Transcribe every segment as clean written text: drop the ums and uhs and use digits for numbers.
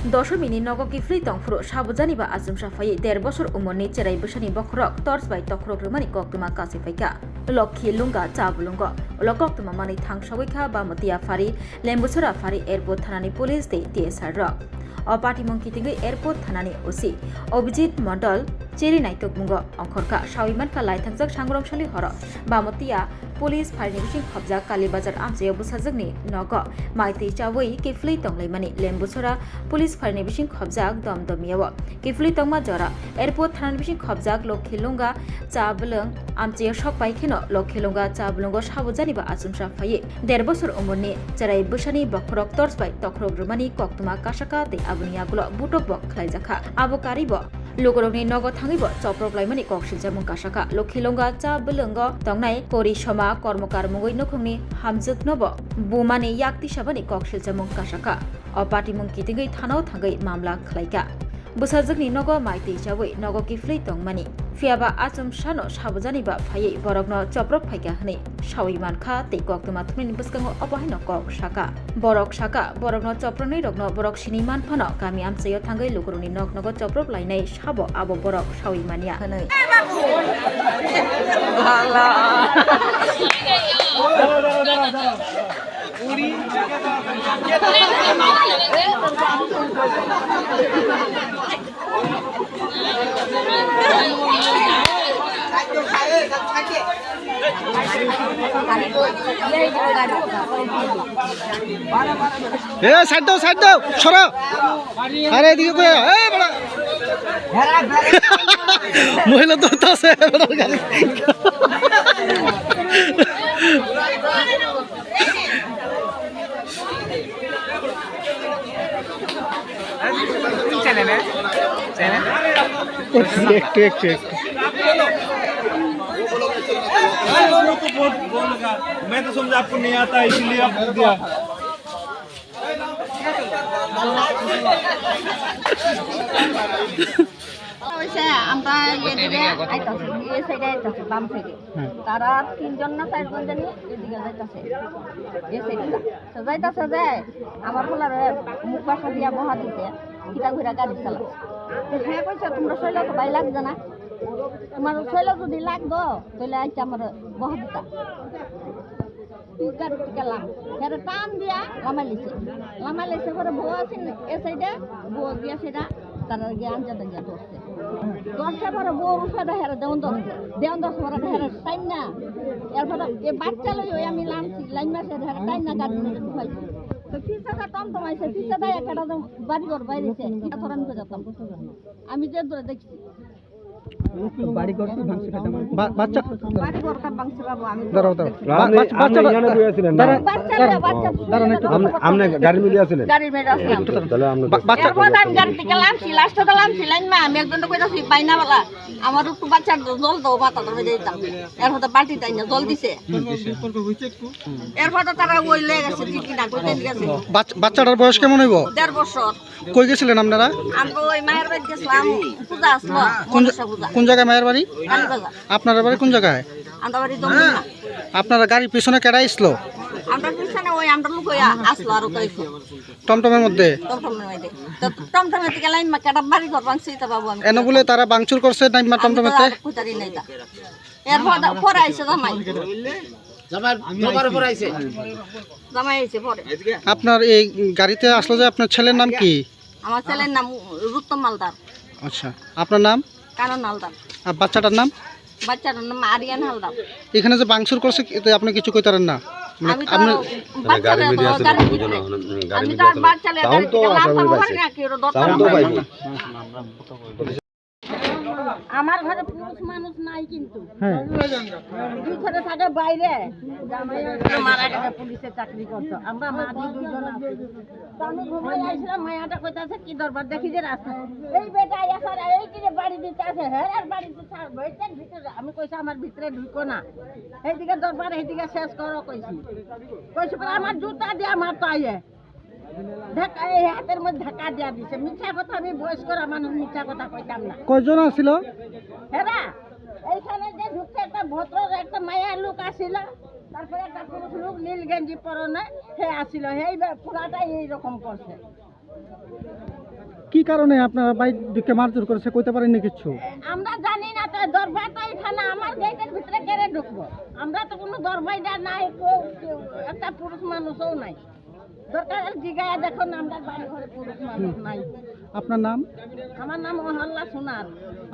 দশমিনি নগ কিফলি তংফুরো সাবজানিবা আজম সাফাই ১.৫ বছর উমরনি চেরাই বসানি বখরক টর্চ বাই তখরক রুমানি কক্তমা কাছে ফাইকা লক্ষী লুঙ্গা চাবুলুঙ্গ লকক্তমা মানি থাংসগৈখা বা মতিয়া ফারি লেম্বুছরা ফারি এয়ারপোর্ট থানানি পুলিশ দে টিএসআর রক অপাটিমং কিতিঙ্গি এয়ারপোর্ট থানানি ওসি অভিজিৎ মন্ডল চেরি নাইতক মুঙ্গ অংখরকা সাউইমানকা লাইথাংজাক সাংরংশালি হর বামতিয়া পুলিশ ফাইনি বিसिं खबजाक कालीबाजार आमजेयाव बुसाजोंनि नग माइति चावै किफलै तंलायमानि लेम्बुसरा पुलिस फाइनि बिसिं खबजाक दमदमियाव किफलै तंमा जरा एयारपोर्ट थानानि बिसिं खबजाक लखिलुंगा चाबलुं आमजेयाव सकबायखेनो लखिलुंगा चाबलुंगो साबुजानिबा आसुमसा फायै ১.৫ বছর उमरनि जेराय बोसानि बखरक टर्चबाय तखरक रुमानि कक्तमा कासाका ते आबुनियागुलो बुटक बक खलायजाखा आबुकारिब लोगरगनि नग थाङैबो चप्रबलायमानि कक्सिलजामुं कासाका लखिलुंगा चाबलुंग तंनाय परिसमा कर्मकार मुगै नखुंनि हामजुकनोबो बुमानि याक्तिसाबानि कक्सिलजामुं कासाका अपाटिमुं कितिगै थानाव थाङै मामला खलायका बुसाजोंनि नग माइति हिसाबै नग किफलै तंमानि फियाबा आचम सानो साबजानिबा फायै बरगनो चप्रब फायगा हनै सावैमानखा ते कक्तमा थुमनि बुसकाङो अबहायनो कक साका बरगनो चप्रनै रगनो बरग सिनिमान फानो गामि आमचैयाव थाङै लोगरनि नग नग चप्रब लायनाय साबो आबो बरग सावैमानिया हनै সাইড দাও সরো আরে এদিকে কই এই বড় মহিলা দৌড়তে আছে একটু मैं तो समझा आपको नहीं आता इसलिए आपको दिया আমরা এদিকে আইতাছি এই সাইডে আইতাছি বাম সাইডে তারা তিনজন না চারজন জানি এদিকে যাইতাছে এই সাইডে তো যাইতাছে যে আমার বলার মুখ পাশা দিয়া বহা দিতে কিটা ঘুরা গাড়ি চালাচ্ছে তো হ্যাঁ কইছে তোমরা শৈলা তো ভাই লাগছে না তোমার শৈলা যদি লাগতো তাহলে আইসা আমার বহা দিতা গেলাম ফের টান দিয়া লামাইলিছে পরে বউ আছে এ সাইডে বউ দিয়া সেটা তারা গিয়ে আনজাতে গিয়া ধরছে পরে বউ উঠে হেরে দেওয়ান দশ পরে হেরে টাইম না এরপরে এ বাচ্চা লই ওই আমি লাইন মাসে হেরে টাইম না গাড়ি মেরে ঢুকাইছি তো পিছাটা টমটমাইছে পিছাটা একটা বাড়ি ঘর বাইরেছে ধরান করে যেতাম আমি যে ধরে দেখছি বাড়ি ঘর কি ভাঙছে কাটা বাচ্চা বাড়ি ঘর কা ভাঙছে বাবু আমি দাঁড়াও আপনি এখানে বসে আছেন না আপনি গাড়ি মিলে আছেন গাড়ি মেরে আসলাম তাহলে আমরা বাচ্চা আমি গাড়ি থেকে লামছি লাস্টে তো লামছি লাইন মা আমি একজন কইতাছি বাইনাওয়ালা আমার একটু বাচ্চার জল দাও মাথা ধরে দিতাম এরপর তো বালতি তাই না জল দিছে এরপর তো তারা ওই লেগে গেছে কি না কইতে গেছে বাচ্চাটার বয়স কেমন হইব ১.৫ বছর কই গেছিলেন আপনারা আমরা ওই মায়ের বাড়ি গেছিলাম পূজা আসলো কোন জায়গায় মায়ের বাড়ি কালীবাজার আপনার বাড়ি কোন জায়গায় আমরা বাড়ি দমদম আপনারা গাড়ির পিছনে কেডা আসলো আমরা পিছনে ওই আমরা লোক আসলো আর কইছো টমটমের মধ্যে টমটমের মধ্যে তো টমটমের থেকে লাইন মা কেডা বাড়ি ঘর ভাঙছি তা বাবু আমি এনে বলে তারা বাংচুর করছে নাইমা টমটমেতে কুতারি নাই তা এরপর পরে আইছে জামাই পরে আপনার এই গাড়িতে আসলো যে আপনার ছেলের নাম কি আমার ছেলের নাম রুত্তম মালদার আচ্ছা আপনার নাম কানন হালদার আর বাচ্চাটার নাম বাচ্চার নাম আরিয়ান হালদার এখানে যে বাংচুর করছে এতে আপনি কিছু কইতারেন না আমি তো গাড়ি মিডিয়া আছে আমি তো বাচ্চা লে গাড়ি লাফা মারি না কি আমার ঘরে পুরুষ মানুষ নাই কিন্তু দুই ঘরে থাকে বাইরে মারা গেছে পুলিশে চাকরি করতো আমরা মাঝি দুইজন আছি আমি ঘুমাই আইছিলাম মায়াটা কইতাছে কি দরবার দেখি যে রাস্তা এই বেটা এখন এই কি বাড়ি দিতে আছে হ্যাঁ আর বাড়িতে ছাড়বো এটার ভিতরে আমি কইছি আমার ভিতরে ঢুকো না এইদিকে দরবার এইদিকে শেষ করো কইছি পরে আমার জুতা দিয়ে আমার পাইয়ে ধাক্কা এই হাতের মধ্যে ধাক্কা দিয়া দিছে মিথ্যা কথা আমি বয়স করা মানুষ মিথ্যা কথা কইতাম না কয়জন আসছিল হ্যাঁ এইখানে যে ঢুকছে একটা ভদ্র একটা মায়া লোক আসিল তারপরে একটা পুরুষ লোক নীল গেঞ্জি পরনে সে আসিল এই পুরাটাই এইরকম করছে কি কারণে আপনারা বাইককে মারধর করেছে কইতে পারেননি কিছু? আমরা জানি না, তো দরবার তো এখানে আমার গেটের ভিতরে কেড়ে ঢুকবো? আমরা তো কোনো দরবাইটা নাই, একটা পুরুষ মানুষও নাই। দরকার জিগায় দেখো না, আমরা বাড়ি ঘরে পুরুষ মানুষ নাই। আপনার নাম? আমার নাম অহল্লা সোনার।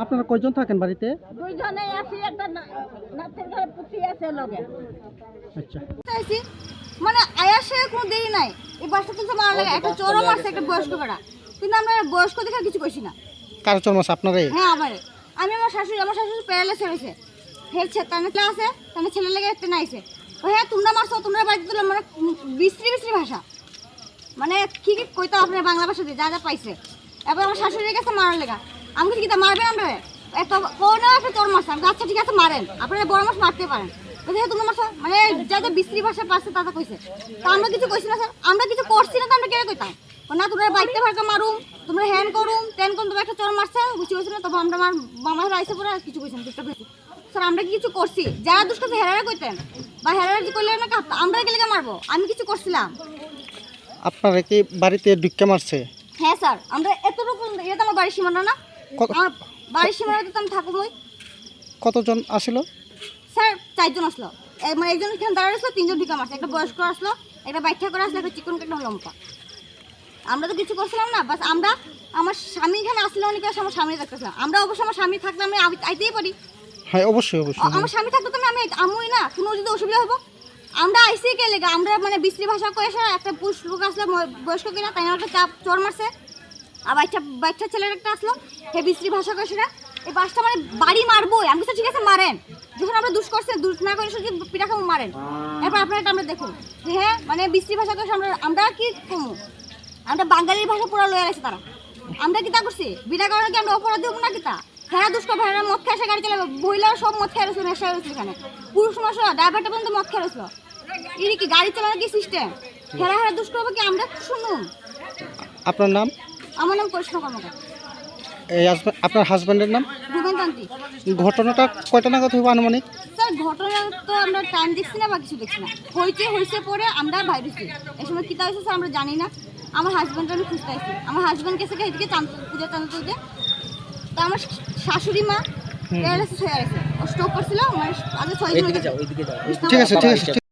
আপনারা কয়জন থাকেন বাড়িতে? দুইজনেই আছি, একটা নাচের ঘরে পুঁতি আছে লগে। আচ্ছা, মানে আয়াসে কোনো দেরি নাই, এই বাসটা তুলতে মারা লাগে, একটা চোরও মারছে, একটা বয়স্ক বেড়া, কিন্তু আমরা বয়স্ক দেখে কিছু কইছি না। কার চোর মারছে আপনারাই? হ্যাঁ আমারে। আমার শাশুড়ি প্যারালাইসিস হয়েছে, হেলছে তানে আছে, তানে ছেলে লেগে একটা নাইছে। ও হ্যাঁ তোমরা মারছো, তোমরা বাড়িতে তুলে মানে বিশ্রী ভাষা, মানে কি কি কইতো আপনার বাংলা ভাষা দিয়ে যা যা পাইছে। এবার আমার শাশুড়ির কাছে মারার লেগা আমি কি তা মারবেন আমরা? এত কোনো একটা চোর মারছে, আমি আচ্ছা ঠিক আছে মারেন, আপনারা বড় মাছ মারতে পারেন। তোমরা মারছো মানে যা যা বিশ্রী ভাষা পাচ্ছে তা কইছে। তা আমরা কিছু কইছি না স্যার, আমরা কিছু করছি না, তো আমরা কে কইতাম না তোমরা বাইকতে ভাড়া মারুম, তোমরা হ্যান করুম তেন করুম, তোমার একটা চোর মারছে বুঝতে পারছি না। তখন আমরা মামা আইসে পরে কিছু কইছেন স্যার, আমরা কি কিছু করছি? যারা দুষ্ট হেরারে কইতেন বা হেরারে যে কইলে না আমরা কে লেগে মারবো? আমি কিছু করছিলাম? আপনারা কি বাড়িতে ঢুকে মারছে? হ্যাঁ স্যার, আমরা এতটুকু, এটা তো আমার বাড়ির সীমানা না, আমার বাড়ির সীমানাতে তো আমি থাকবোই। কতজন আসলো? স্যার 4 জন আসলো, মানে একজন এখানে দাঁড়ায় আসলো, 3 জন ঢুকে মারছে, একটা বয়স্ক আসলো, একটা বাইঠা করে আসলো, একটা চিকন একটা লম্পা। আমরা তো কিছু করছিলাম না, বাস আমরা আমার স্বামী এখানে আসলে অনেক আমার স্বামী দেখতেছিলাম। আমরা অবশ্য আমার স্বামী থাকলে আমি আইতেই পারি। হ্যাঁ অবশ্যই অবশ্যই। আমার স্বামী থাকলে তো আমি আমুই না, কোনো যদি অসুবিধা হবো। আমরা আইসি কে লেগে, আমরা মানে বিশ্রী ভাষা কয়ে একটা পুরুষ লোক আসলো বয়স্ক কিনা, তাই একটা চাপ চোর মারছে। আর বাচ্চা ছেলের একটা আসলো, হে বিশ্রী ভাষা কয়ে সেটা এই বাসটা মানে বাড়ি মারবো। আমি তো ঠিক আছে মারেন, যখন আমরা দুষ করছে দুষ না করে শুধু পিঠা খাবো মারেন। এরপর আপনার এটা আমরা দেখুন হ্যাঁ মানে বিশ্রী ভাষা করে আমরা কি কমু? আমরা বাঙালির ভাষা পুরো লয়ে আছে তারা। আমরা কি তা করছি? বিনা কারণে কি আমরা অপরাধ দেবো না? কি তা হ্যাঁ দুষ্ক ভাইরা মদ খেয়ে এসে গাড়ি চালাবে, মহিলারা সব মদ খেয়ে রয়েছে, নেশা রয়েছে এখানে, পুরুষ মানুষরা ড্রাইভারটা পর্যন্ত মদ খেয়ে রয়েছিল। এর কি গাড়ি চালানোর কি সিস্টেম? হেরা দুষ্ক হবে কি? আমরা শুনুন। আপনার নাম? আমার নাম কৃষ্ণ কর্মকার। এই আপনার হাজব্যান্ডের নাম? রুবেনতান্ত্রিক। ঘটনাটা কয়টা নাগাদ হইব আনুমানিক? স্যার ঘটনা তো আমরা টাইম দেখছি না বা কিছু দেখছি না, হয়েছে পরে আমরা বাইরেছি। এই সময় কী তা হয়েছে স্যার আমরা জানি না। আমার হাজব্যান্ডটা আমি খুঁজতে আসছি, আমার হাজব্যান্ড গেছে এদিকে পূজা চাঁদ তুলতে। তো আমার শাশুড়ি মা প্যারালাইসিস হয়ে গেছে, ও স্ট্রোক করছিল, মানে আগে 6 দিন। ঠিক আছে ঠিক আছে।